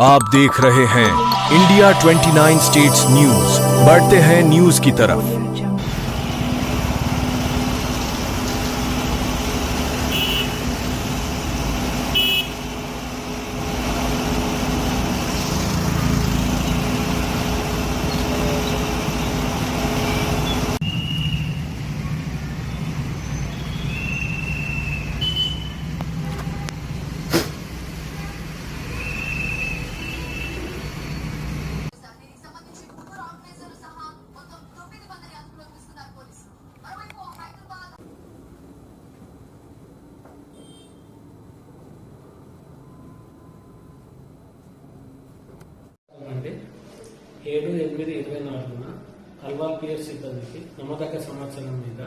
आप देख रहे हैं इंडिया 29 स्टेट्स न्यूज। बढ़ते हैं न्यूज की तरफ। అంటే 7/8/24న అల్వాల్ పిఎస్ సిబ్బందికి నమ్మదగ్గ సమాచారం మీద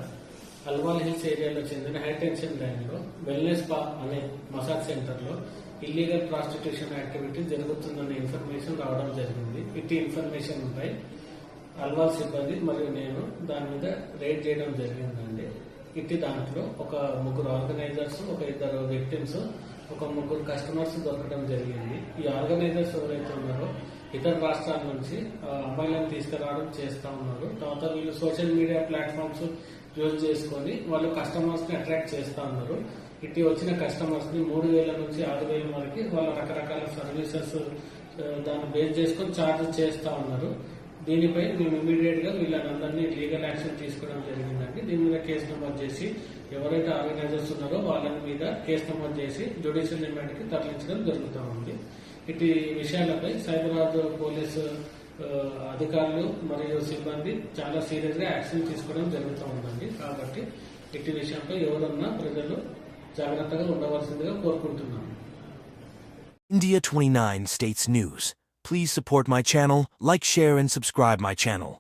అల్వాల్ హిల్స్ ఏరియాలో చెందిన హైటెన్షన్ లైన్లో వెల్నెస్ స్పా అనే మసాజ్ సెంటర్లో ఇల్లీగల్ ప్రాస్టిట్యూషన్ యాక్టివిటీ జరుగుతుందనే ఇన్ఫర్మేషన్ రావడం జరిగింది. ఇట్టి ఇన్ఫర్మేషన్ పై అల్వాల్ సిబ్బంది మరియు నేను దాని మీద రైడ్ చేయడం జరిగిందండి. ఇట్టి దాంట్లో ఒక ముగ్గురు ఆర్గనైజర్స్, ఒక ఇద్దరు విక్టిమ్స్, ఒక ముగ్గురు కస్టమర్స్ దొరకడం జరిగింది. ఈ ఆర్గనైజర్స్ ఎవరైతే ఉన్నారో ఇతర రాష్ట్రాల నుంచి అమ్మాయిలను తీసుకురావడం చేస్తా ఉన్నారు. తర్వాత వీళ్ళు సోషల్ మీడియా ప్లాట్ఫామ్స్ యూజ్ చేసుకొని వాళ్ళు కస్టమర్స్ ని అట్రాక్ట్ చేస్తా ఉన్నారు. ఇటు వచ్చిన కస్టమర్స్ ని 3,000 నుంచి 6,000 వరకు వాళ్ళ రకరకాల సర్వీసెస్ దాన్ని బేస్ చేసుకొని ఛార్జ్ చేస్తా ఉన్నారు. దీనిపై మేము ఇమీడియట్ గా వీళ్ళందరినీ లీగల్ యాక్షన్ తీసుకోవడం జరిగిందండి. దీని మీద కేసు నమోదు చేసి ఎవరైతే ఆర్గనైజర్స్ ఉన్నారో వాళ్ళ మీద కేసు నమోదు చేసి జ్యుడిషియల్ రిమాండ్ కి తరలించడం జరుగుతూ ఉంది. ఇటు విషయాలపై సైబరాబాద్ పోలీసు అధికారులు మరియు సిబ్బంది చాలా సీరియస్ గా యాక్షన్ తీసుకోవడం జరుగుతూ ఉందండి. కాబట్టి ఇటు విషయంపై ఎవరున్నా ప్రజలు జాగ్రత్తగా ఉండవలసిందిగా కోరుకుంటున్నాను. India 29 States News. Please support my channel, like, share and subscribe my channel.